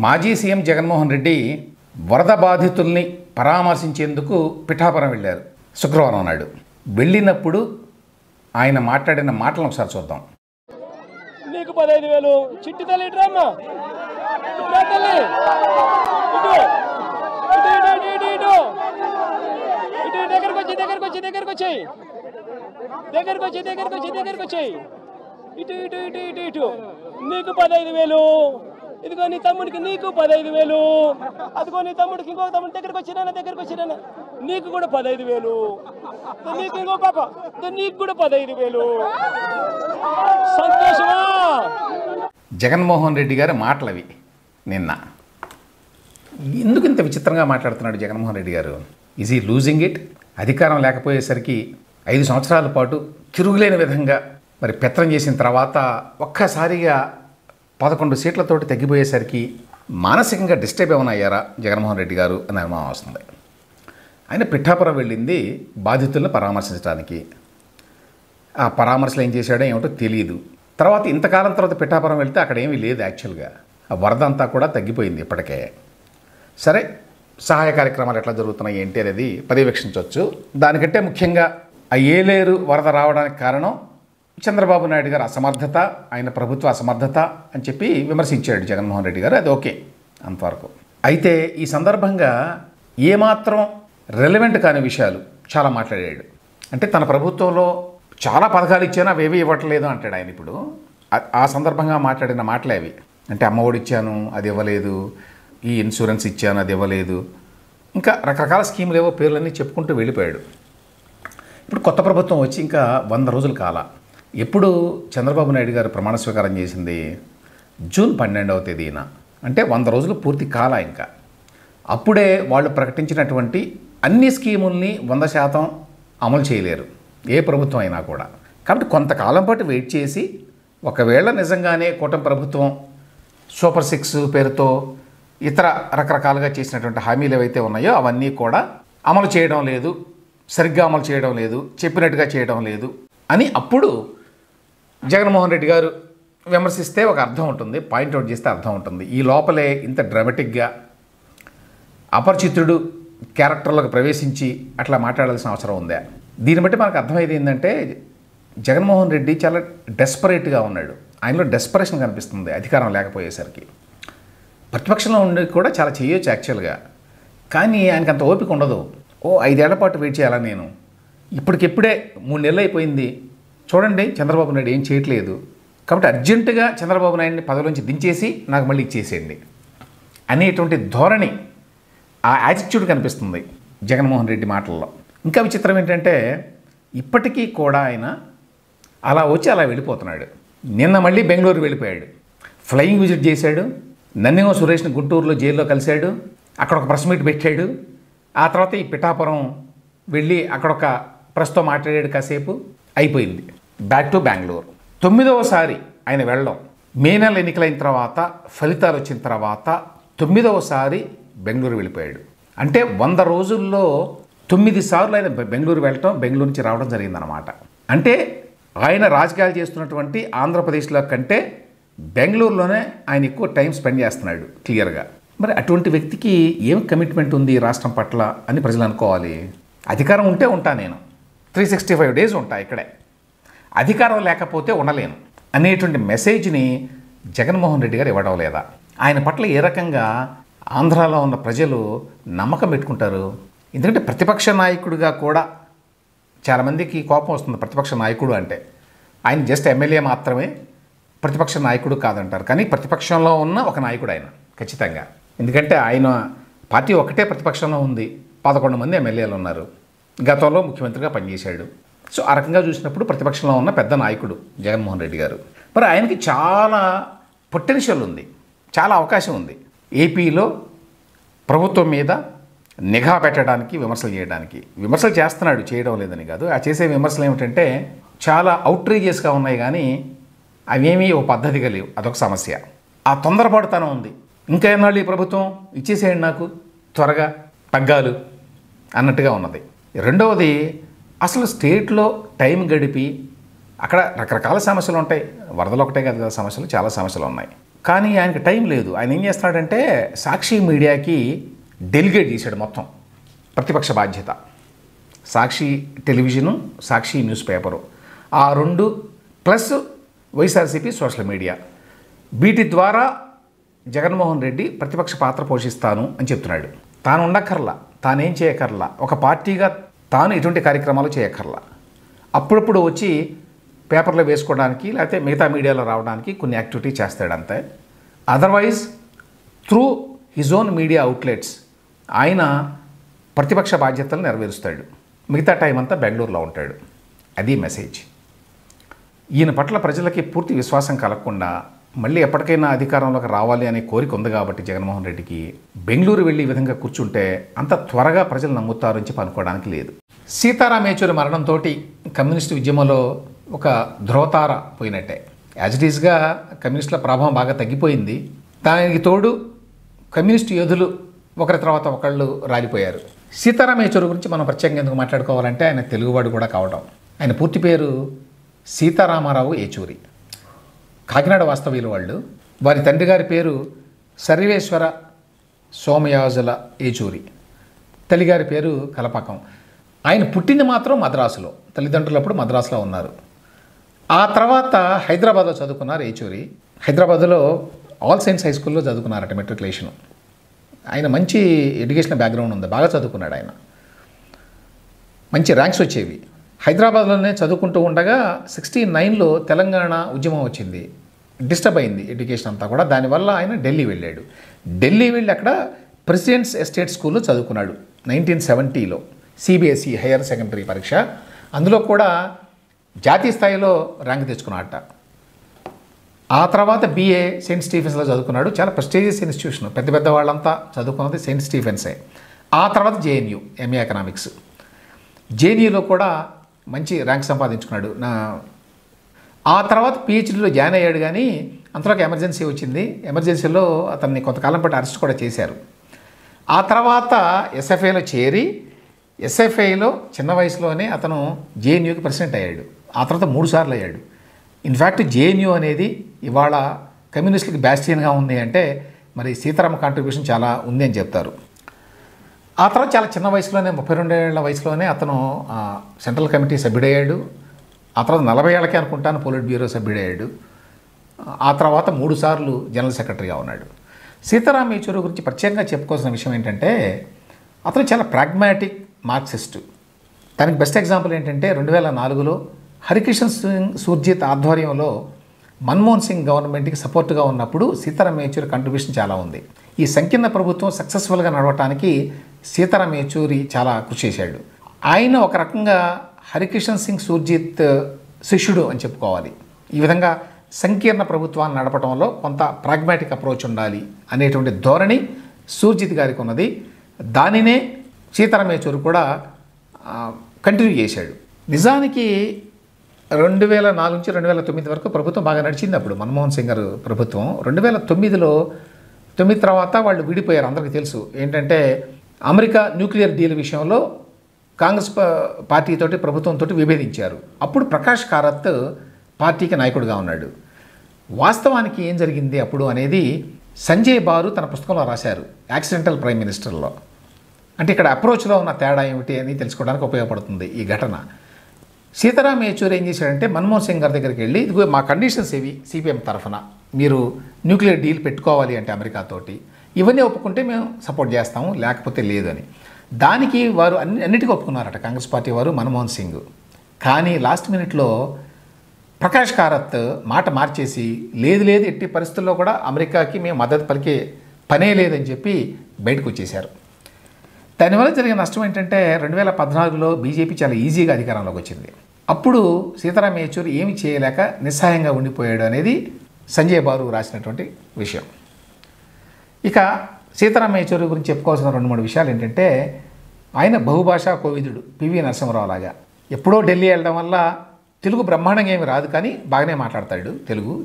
మాజీ సీఎం జగన్మోహన్ రెడ్డి వరద బాధితుల్ని పరామర్శించేందుకు పిఠాపురం వెళ్ళారు శుక్రవారం నాడు. వెళ్ళినప్పుడు ఆయన మాట్లాడిన మాటలను ఒకసారి చూద్దాం. నీకు 15,000 చిట్టి తల్లి డ్రామా తల్లి ఇటు దగ్గరకు వచ్చేయి ఇటు నీకు 15,000. ఇదిగో నీ తమ్ముడికి నీకు 15,000. అదిగో నీ తమ్ముడికి ఇంకో తమ్ముడి దగ్గరకు వచ్చినా నీకు కూడా 15,000. నీకు ఇంకో పాప నీకు కూడా 15,000. సంతోషమా? జగన్మోహన్ రెడ్డి గారి మాటలవి. నిన్న ఎందుకు ఇంత విచిత్రంగా మాట్లాడుతున్నాడు జగన్మోహన్ రెడ్డి గారు? ఈజ్ ఈ లూజింగ్ ఇట్? అధికారం లేకపోయేసరికి 5 సంవత్సరాల పాటు తిరుగులేని విధంగా మరి పెత్తనం చేసిన తర్వాత ఒక్కసారిగా 11 సీట్లతోటి తగ్గిపోయేసరికి మానసికంగా డిస్టర్బ్ ఏమైనా అయ్యారా జగన్మోహన్ రెడ్డి గారు అని అనుమానం వస్తుంది. ఆయన పిఠాపురం వెళ్ళింది బాధితులను పరామర్శించడానికి. ఆ పరామర్శలు ఏం చేశాడో ఏమిటో తెలియదు. తర్వాత ఇంతకాలం తర్వాత పిఠాపురం వెళ్తే అక్కడ ఏమీ లేదు. యాక్చువల్గా ఆ వరద అంతా కూడా తగ్గిపోయింది ఇప్పటికే. సరే, సహాయ కార్యక్రమాలు ఎట్లా జరుగుతున్నాయి ఏంటి అనేది పర్యవేక్షించవచ్చు. దానికంటే ముఖ్యంగా ఆ ఏలేరు వరద రావడానికి కారణం చంద్రబాబు నాయుడు గారు అసమర్థత, ఆయన ప్రభుత్వ అసమర్థత అని చెప్పి విమర్శించాడు జగన్మోహన్ రెడ్డి గారు. అది ఓకే అంతవరకు. అయితే ఈ సందర్భంగా ఏమాత్రం రెలవెంట్ కాని విషయాలు చాలా మాట్లాడాడు. అంటే తన ప్రభుత్వంలో చాలా పథకాలు ఇచ్చాను అవేవి ఇవ్వట్లేదు అంటాడు ఆయన. ఇప్పుడు ఆ సందర్భంగా మాట్లాడిన మాటలే అవి. అంటే అమ్మఒడి ఇచ్చాను అది ఇవ్వలేదు, ఈ ఇన్సూరెన్స్ ఇచ్చాను అది ఇవ్వలేదు, ఇంకా రకరకాల స్కీములు ఏవో పేర్లన్నీ చెప్పుకుంటూ వెళ్ళిపోయాడు. ఇప్పుడు కొత్త ప్రభుత్వం వచ్చి ఇంకా 100 రోజులు కాల. ఎప్పుడు చంద్రబాబు నాయుడు గారు ప్రమాణ స్వీకారం చేసింది? జూన్ 12వ తేదీన. అంటే 100 రోజులు పూర్తి కాల. ఇంకా అప్పుడే వాళ్ళు ప్రకటించినటువంటి అన్ని స్కీముల్ని 100% అమలు చేయలేరు ఏ ప్రభుత్వం అయినా కూడా. కాబట్టి కొంతకాలం పాటు వెయిట్ చేసి ఒకవేళ నిజంగానే కూటమి ప్రభుత్వం సూపర్ 6 పేరుతో ఇతర రకరకాలుగా చేసినటువంటి హామీలు ఏవైతే ఉన్నాయో అవన్నీ కూడా అమలు చేయడం లేదు, సరిగ్గా అమలు చేయడం లేదు, చెప్పినట్టుగా చేయడం లేదు అని అప్పుడు జగన్మోహన్ రెడ్డి గారు విమర్శిస్తే ఒక అర్థం ఉంటుంది, పాయింట్అవుట్ చేస్తే అర్థం ఉంటుంది. ఈ లోపలే ఇంత డ్రామాటిక్గా అపరిచితుడు క్యారెక్టర్లోకి ప్రవేశించి అట్లా మాట్లాడాల్సిన అవసరం ఉందా? దీన్ని బట్టి మనకు అర్థమైంది ఏంటంటే జగన్మోహన్ రెడ్డి చాలా డెస్పరేట్గా ఉన్నాడు. ఆయనలో డెస్పరేషన్ కనిపిస్తుంది అధికారం లేకపోయేసరికి. ప్రతిపక్షంలో ఉండి కూడా చాలా చేయొచ్చు యాక్చువల్గా, కానీ ఆయనకు అంత ఓపిక ఉండదు. 5 ఏళ్ల పాటు వెయిట్ చేయాలా నేను? ఇప్పటికిప్పుడే 3 నెలలు అయిపోయింది, చూడండి చంద్రబాబు నాయుడు ఏం చేయట్లేదు, కాబట్టి అర్జెంటుగా చంద్రబాబు నాయుడిని పదవిలోంచి దించేసి నాకు మళ్ళీ ఇచ్చేసేయండి అనేటువంటి ధోరణి, ఆ యాటిట్యూడ్ కనిపిస్తుంది జగన్మోహన్ రెడ్డి మాటల్లో. ఇంకా విచిత్రం ఏంటంటే ఇప్పటికీ కూడా ఆయన అలా వచ్చి అలా వెళ్ళిపోతున్నాడు. నిన్న మళ్ళీ బెంగళూరు వెళ్ళిపోయాడు, ఫ్లయింగ్ విజిట్ చేశాడు, నన్నింగ సురేష్ని గుంటూరులో జైల్లో కలిశాడు, అక్కడ ఒక ప్రెస్ మీట్ పెట్టాడు. ఆ తర్వాత ఈ పిఠాపురం వెళ్ళి అక్కడ ఒక ప్రెస్తో మాట్లాడాడు కాసేపు, అయిపోయింది. Back to Bengaluru. 9వసారి ఆయన వెళ్ళడం. మే నెల ఎన్నికలైన తర్వాత ఫలితాలు వచ్చిన తర్వాత 9వసారి బెంగళూరు వెళ్ళిపోయాడు. అంటే 100 రోజుల్లో 9 సార్లు ఆయన బెంగళూరు వెళ్ళటం, బెంగళూరు నుంచి రావడం జరిగిందనమాట. అంటే ఆయన రాజకీయాలు చేస్తున్నటువంటి ఆంధ్రప్రదేశ్లో కంటే బెంగళూరులోనే ఆయన ఎక్కువ టైం స్పెండ్ చేస్తున్నాడు క్లియర్గా. మరి అటువంటి వ్యక్తికి ఏం కమిట్మెంట్ ఉంది రాష్ట్రం పట్ల అని ప్రజలు అనుకోవాలి. అధికారం ఉంటే ఉంటా నేను, 365 డేస్ ఉంటా ఇక్కడే, అధికారం లేకపోతే ఉండలేను అనేటువంటి మెసేజ్ని జగన్మోహన్ రెడ్డి గారు ఇవ్వడం లేదా? ఆయన పట్ల ఏ రకంగా ఆంధ్రాలో ఉన్న ప్రజలు నమ్మకం పెట్టుకుంటారు? ఎందుకంటే ప్రతిపక్ష నాయకుడిగా కూడా చాలామందికి కోపం వస్తుంది ప్రతిపక్ష నాయకుడు అంటే. ఆయన జస్ట్ ఎమ్మెల్యే మాత్రమే, ప్రతిపక్ష నాయకుడు కాదంటారు. కానీ ప్రతిపక్షంలో ఉన్న ఒక నాయకుడు ఆయన ఖచ్చితంగా. ఎందుకంటే ఆయన పార్టీ ఒకటే ప్రతిపక్షంలో ఉంది, 11 మంది ఎమ్మెల్యేలు ఉన్నారు, గతంలో ముఖ్యమంత్రిగా పనిచేశాడు. సో ఆ రకంగా చూసినప్పుడు ప్రతిపక్షంలో ఉన్న పెద్ద నాయకుడు జగన్మోహన్ రెడ్డి గారు. మరి ఆయనకి చాలా పొటెన్షియల్ ఉంది, చాలా అవకాశం ఉంది ఏపీలో ప్రభుత్వం మీద నిఘా పెట్టడానికి, విమర్శలు చేయడానికి. విమర్శలు చేస్తున్నాడు, చేయడం లేదని కాదు. ఆ చేసే విమర్శలు ఏమిటంటే చాలా అవుట్రీజియస్గా ఉన్నాయి, కానీ అవేమీ ఓ పద్ధతిగా లేవు. అదొక సమస్య. ఆ తొందరపాటుతనం ఉంది. ఇంకా ఎన్నాళ్ళు ఈ ప్రభుత్వం, ఇచ్చేసేయండి నాకు త్వరగా పగ్గాలు అన్నట్టుగా ఉన్నది. రెండవది, అసలు స్టేట్లో టైం గడిపి అక్కడ రకరకాల సమస్యలు ఉంటాయి. వరదలు ఒకటే కాదు కదా సమస్యలు, చాలా సమస్యలు ఉన్నాయి. కానీ ఆయనకి టైం లేదు. ఆయన ఏం చేస్తున్నాడంటే సాక్షి మీడియాకి డెలిగేట్ చేశాడు మొత్తం ప్రతిపక్ష బాధ్యత. సాక్షి టెలివిజను, సాక్షి న్యూస్ పేపరు, ఆ రెండు ప్లస్ వైఎస్ఆర్సీపీ సోషల్ మీడియా, వీటి ద్వారా జగన్మోహన్ రెడ్డి ప్రతిపక్ష పాత్ర పోషిస్తాను అని చెప్తున్నాడు. తాను ఉండక్కర్లా, తానేం చేయక్కర్లా, ఒక పార్టీగా తాను ఎటువంటి కార్యక్రమాలు చేయక్కర్లా, అప్పుడప్పుడు వచ్చి పేపర్లో వేసుకోవడానికి లేకపోతే మిగతా మీడియాలో రావడానికి కొన్ని యాక్టివిటీ చేస్తాడంతే. Otherwise through his own media outlets ఆయన ప్రతిపక్ష బాధ్యతలు నెరవేరుస్తాడు. మిగతా టైం అంతా బెంగళూరులో ఉంటాడు. అది మెసేజ్. ఈయన పట్ల ప్రజలకి పూర్తి విశ్వాసం కలగకుండా మళ్ళీ ఎప్పటికైనా అధికారంలోకి రావాలి అనే కోరిక ఉంది కాబట్టి జగన్మోహన్ రెడ్డికి బెంగళూరు వెళ్ళి ఈ విధంగా కూర్చుంటే అంత త్వరగా ప్రజలు నమ్ముతారని చెప్పి అనుకోవడానికి లేదు. సీతారాం యేచూరి మరణంతో కమ్యూనిస్టు ఉద్యమంలో ఒక ధ్రువతార పోయినట్టే. యాజ్ ఇట్ ఈస్గా కమ్యూనిస్టుల ప్రభావం బాగా తగ్గిపోయింది. దానికి తోడు కమ్యూనిస్టు యోధులు ఒకరి తర్వాత ఒకళ్ళు రాలిపోయారు. సీతారాం యేచూరి గురించి మనం ప్రత్యేకంగా ఎందుకు మాట్లాడుకోవాలంటే ఆయన తెలుగువాడు కూడా కావడం. ఆయన పూర్తి పేరు సీతారామారావు యేచూరి. కాకినాడ వాస్తవ్యులు వాళ్ళు. వారి తండ్రి గారి పేరు సర్వేశ్వర సోమయాజుల యేచూరి, తల్లిగారి పేరు కలపకం. ఆయన పుట్టింది మాత్రం మద్రాసులో, తల్లిదండ్రులప్పుడు మద్రాసులో ఉన్నారు. ఆ తర్వాత హైదరాబాద్లో చదువుకున్నారు యేచూరి. హైదరాబాద్లో ఆల్ సైన్స్ హై స్కూల్లో చదువుకున్నారట మెట్రికులేషను. ఆయన మంచి ఎడ్యుకేషన్ బ్యాక్గ్రౌండ్ ఉంది, బాగా చదువుకున్నాడు ఆయన, మంచి ర్యాంక్స్ వచ్చేవి. హైదరాబాద్లోనే చదువుకుంటూ ఉండగా 69లో తెలంగాణ ఉద్యమం వచ్చింది, డిస్టర్బ్ అయింది ఎడ్యుకేషన్ అంతా కూడా. దానివల్ల ఆయన ఢిల్లీ వెళ్ళాడు. ఢిల్లీ వెళ్ళి అక్కడ ప్రెసిడెంట్స్ ఎస్టేట్ స్కూల్లో చదువుకున్నాడు 1970లో. సిబిఎస్ఈ హైయర్ సెకండరీ పరీక్ష, అందులో కూడా జాతీయ స్థాయిలో ర్యాంక్ తెచ్చుకున్నాడట. ఆ తర్వాత బిఏ సెయింట్ స్టీఫెన్స్లో చదువుకున్నాడు. చాలా ప్రెస్టీజియస్ ఇన్స్టిట్యూషన్, పెద్ద పెద్ద వాళ్ళంతా చదువుకున్నది సెయింట్ స్టీఫెన్సే. ఆ తర్వాత జేఎన్యూ ఎంఏ ఎకనామిక్స్. జేఎన్యూలో కూడా మంచి ర్యాంక్ సంపాదించుకున్నాడు. ఆ తర్వాత పిహెచ్డీలో జాయిన్ అయ్యాడు. కానీ అంతలోకి ఎమర్జెన్సీ వచ్చింది. ఎమర్జెన్సీలో అతన్ని కొంతకాలం పాటు అరెస్ట్ కూడా చేశారు. ఆ తర్వాత ఎస్ఎఫ్ఐలో చేరి ఎస్ఎఫ్ఐలో చిన్న వయసులోనే అతను జేఎన్యూకి ప్రెసిడెంట్ అయ్యాడు. ఆ తర్వాత 3 సార్లు అయ్యాడు. ఇన్ఫ్యాక్ట్ జేఎన్యూ అనేది ఇవాళ కమ్యూనిస్టులకి బ్యాస్టియన్గా ఉంది అంటే మరి సీతారామ కాంట్రిబ్యూషన్ చాలా ఉంది అని చెప్తారు. ఆ తర్వాత చాలా చిన్న వయసులోనే 32 ఏళ్ల వయసులోనే అతను సెంట్రల్ కమిటీ సభ్యుడయ్యాడు. ఆ తర్వాత 40 ఏళ్ళకే అనుకుంటాను పొలిట్ బ్యూరో సభ్యుడయ్యాడు. ఆ తర్వాత 3 సార్లు జనరల్ సెక్రటరీగా ఉన్నాడు. సీతారాం యేచూరి గురించి ప్రత్యేకంగా చెప్పుకోవాల్సిన విషయం ఏంటంటే అతను చాలా ప్రాగ్మాటిక్ మార్క్సిస్టు. దానికి బెస్ట్ ఎగ్జాంపుల్ ఏంటంటే 2004లో హరికిషన్ సింగ్ సూర్జిత్ ఆధ్వర్యంలో మన్మోహన్ సింగ్ గవర్నమెంట్కి సపోర్ట్గా ఉన్నప్పుడు సీతారాం యేచూరి కంట్రిబ్యూషన్ చాలా ఉంది. ఈ సంకీర్ణ ప్రభుత్వం సక్సెస్ఫుల్గా నడవటానికి సీతారాం యేచూరి చాలా కృషి చేశాడు. ఆయన ఒక రకంగా హరికిషన్ సింగ్ సూర్జిత్ శిష్యుడు అని చెప్పుకోవాలి. ఈ విధంగా సంకీర్ణ ప్రభుత్వాన్ని నడపడంలో కొంత ప్రాగ్మాటిక్ అప్రోచ్ ఉండాలి అనేటువంటి ధోరణి సూర్జిత్ గారికి ఉన్నది. దానినే సీతారాం యేచూరి కూడా కంటిన్యూ చేశాడు. నిజానికి 2004 నుంచి 2009 వరకు ప్రభుత్వం బాగా నడిచింది. అప్పుడు మన్మోహన్ సింగ్ గారు ప్రభుత్వం. 2009 తర్వాత వాళ్ళు విడిపోయారు. అందరికీ తెలుసు ఏంటంటే అమెరికా న్యూక్లియర్ డీల్ విషయంలో కాంగ్రెస్ పార్టీతోటి ప్రభుత్వంతో విభేదించారు. అప్పుడు ప్రకాష్ కారత్ పార్టీకి నాయకుడిగా ఉన్నాడు. వాస్తవానికి ఏం జరిగింది అప్పుడు అనేది సంజయ్ బారు తన పుస్తకంలో రాశారు, యాక్సిడెంటల్ ప్రైమ్ మినిస్టర్లో. అంటే ఇక్కడ అప్రోచ్లో ఉన్న తేడా ఏమిటి అని తెలుసుకోవడానికి ఉపయోగపడుతుంది ఈ ఘటన. సీతారాం యేచూరి ఏం చేశాడంటే మన్మోహన్ సింగ్ గారి దగ్గరికి వెళ్ళి, ఇదిగో మా కండిషన్స్ ఇవి, సిపిఎం తరఫున మీరు న్యూక్లియర్ డీల్ పెట్టుకోవాలి అంటే అమెరికాతోటి, ఇవన్నీ ఒప్పుకుంటే మేము సపోర్ట్ చేస్తాము, లేకపోతే లేదు అని. దానికి వారు అన్నిటికీ ఒప్పుకున్నారట కాంగ్రెస్ పార్టీ వారు, మన్మోహన్ సింగ్. కానీ లాస్ట్ మినిట్లో ప్రకాష్ కారత్ మాట మార్చేసి లేదు ఎట్టి పరిస్థితుల్లో కూడా అమెరికాకి మేము మద్దతు పలికే పనే లేదని చెప్పి బయటకు వచ్చేశారు. దానివల్ల జరిగిన నష్టం ఏంటంటే 2014లో బీజేపీ చాలా ఈజీగా అధికారంలోకి వచ్చింది. అప్పుడు సీతారాం యేచూరి ఏమి చేయలేక నిస్సహాయంగా ఉండిపోయాడు అనేది సంజయ్ బారు రాసినటువంటి విషయం. ఇక సీతారాం యేచూరి గురించి చెప్పుకోవాల్సిన 2-3 విషయాలు ఏంటంటే ఆయన బహుభాషా కోవిదుడు, పివి నరసింహరావు లాగా. ఎప్పుడో ఢిల్లీ వెళ్ళడం వల్ల తెలుగు బ్రహ్మాండంగా ఏమి రాదు, కానీ బాగానే మాట్లాడతాడు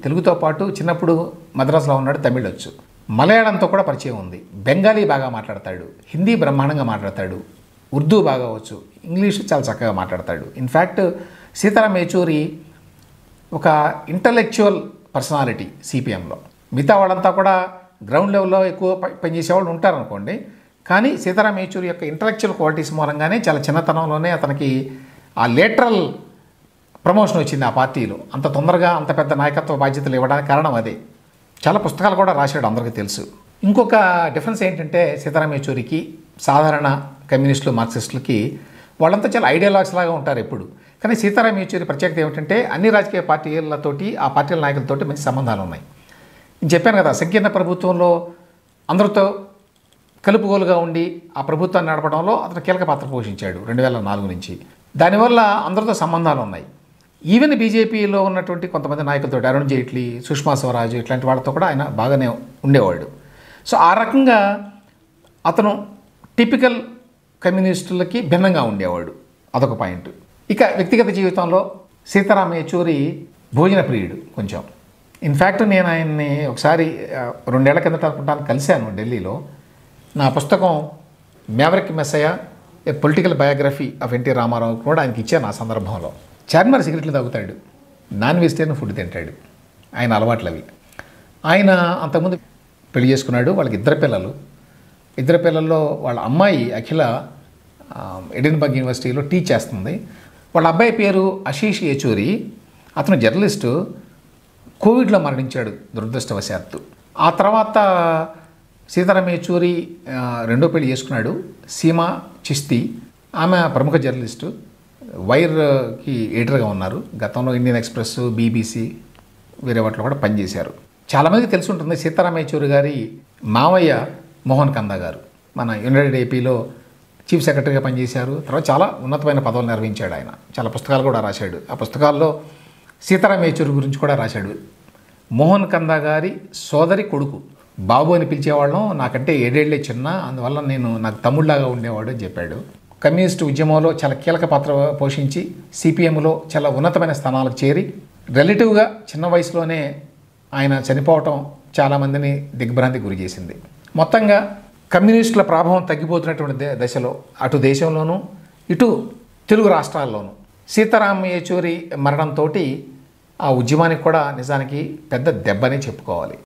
తెలుగుతో పాటు చిన్నప్పుడు మద్రాసులో ఉన్నాడు, తమిళ్ వచ్చు, మలయాళంతో కూడా పరిచయం ఉంది, బెంగాలీ బాగా మాట్లాడతాడు, హిందీ బ్రహ్మాండంగా మాట్లాడతాడు, ఉర్దూ బాగా వచ్చు, ఇంగ్లీష్ చాలా చక్కగా మాట్లాడతాడు. ఇన్ఫ్యాక్ట్ సీతారాం యేచూరి ఒక ఇంటలెక్చువల్ పర్సనాలిటీ సిపిఎంలో. మిగతా వాళ్ళంతా కూడా గ్రౌండ్ లెవెల్లో ఎక్కువ పనిచేసేవాళ్ళు ఉంటారనుకోండి. కానీ సీతారాం యేచూరి యొక్క ఇంటలెక్చువల్ క్వాలిటీస్ మూలంగానే చాలా చిన్నతనంలోనే అతనికి ఆ లేటరల్ ప్రమోషన్ వచ్చింది ఆ పార్టీలో. అంత తొందరగా అంత పెద్ద నాయకత్వ బాధ్యతలు ఇవ్వడానికి కారణం అదే. చాలా పుస్తకాలు కూడా రాశాడు, అందరికీ తెలుసు. ఇంకొక డిఫరెన్స్ ఏంటంటే సీతారాం యేచూరికి సాధారణ కమ్యూనిస్టులు మార్క్సిస్టులకి వాళ్ళంతా చాలా ఐడియాలజీస్ లాగా ఉంటారు ఎప్పుడు. కానీ సీతారాం యేచూరి ప్రత్యేకత ఏమిటంటే అన్ని రాజకీయ పార్టీలతోటి ఆ పార్టీల నాయకులతోటి మంచి సంబంధాలు ఉన్నాయి. నేను చెప్పాను కదా, సంకీర్ణ ప్రభుత్వంలో అందరితో కలుపుగోలుగా ఉండి ఆ ప్రభుత్వాన్ని నడపడంలో అతను కీలక పాత్ర పోషించాడు 2004 నుంచి. దానివల్ల అందరితో సంబంధాలు ఉన్నాయి. ఈవెన్ బీజేపీలో ఉన్నటువంటి కొంతమంది నాయకులతో, అరుణ్ జైట్లీ, సుష్మా స్వరాజ్ ఇట్లాంటి వాళ్ళతో కూడా ఆయన బాగానే ఉండేవాడు. సో ఆ రకంగా అతను టిపికల్ కమ్యూనిస్టులకి భిన్నంగా ఉండేవాడు. అదొక పాయింట్. ఇక వ్యక్తిగత జీవితంలో సీతారాం యేచూరి భోజన ప్రియుడు కొంచెం. ఇన్ఫ్యాక్ట్ నేను ఆయన్ని ఒకసారి 2 ఏళ్ల కిందట అనుకుంటాను కలిశాను ఢిల్లీలో. నా పుస్తకం Maverick Messiah a political biography of NT Rama Rao కూడా ఆయనకి ఇచ్చాను ఆ సందర్భంలో. చార్మినార్ సిగరెట్లు తాగుతాడు, నాన్ వెజిటేరియన్ ఫుడ్ తింటాడు, ఆయన అలవాట్లు అవి. ఆయన అంతకుముందు పెళ్లి చేసుకున్నాడు, వాళ్ళకి 2 పిల్లలు. 2 పిల్లల్లో వాళ్ళ అమ్మాయి అఖిల ఎడిన్బర్గ్ యూనివర్సిటీలో టీచ్ చేస్తుంది. వాళ్ళ అబ్బాయి పేరు ఆశీష్ యేచూరి. అతను జర్నలిస్టు, కోవిడ్లో మరణించాడు దురదృష్టవశాత్తు. ఆ తర్వాత సీతారాం యేచూరి 2వ పెళ్లి చేసుకున్నాడు, సీమా చిస్తి. ఆమె ప్రముఖ జర్నలిస్టు, వైర్కి ఎడిటర్గా ఉన్నారు. గతంలో ఇండియన్ ఎక్స్ప్రెస్, బీబీసీ వేరే వాటిలో కూడా పనిచేశారు. చాలామందికి తెలిసి ఉంటుంది సీతారాం యేచూరి గారి మావయ్య మోహన్ కందా గారు మన యునైటెడ్ ఏపీలో చీఫ్ సెక్రటరీగా పనిచేశారు. తర్వాత చాలా ఉన్నతమైన పదవులు నిర్వహించాడు ఆయన. చాలా పుస్తకాలు కూడా రాశాడు. ఆ పుస్తకాల్లో సీతారాం యేచూరి గురించి కూడా రాశాడు. మోహన్ కందా గారి సోదరి కొడుకు, బాబు అని పిలిచేవాళ్ళం, నాకంటే 7 ఏళ్లే చిన్న, అందువల్ల నాకు తమ్ముళ్లాగా ఉండేవాడు అని చెప్పాడు. కమ్యూనిస్టు ఉద్యమంలో చాలా కీలక పాత్ర పోషించి సిపిఎంలో చాలా ఉన్నతమైన స్థానాలకు చేరి రిలేటివ్గా చిన్న వయసులోనే ఆయన చనిపోవటం చాలామందిని దిగ్భ్రాంతికి గురి చేసింది. మొత్తంగా కమ్యూనిస్టుల ప్రభావం తగ్గిపోతున్నటువంటి దశలో అటు దేశంలోనూ ఇటు తెలుగు రాష్ట్రాల్లోనూ సీతారాం యేచూరి మరణంతో ఆ ఉద్యమానికి కూడా నిజానికి పెద్ద దెబ్బనే చెప్పుకోవాలి.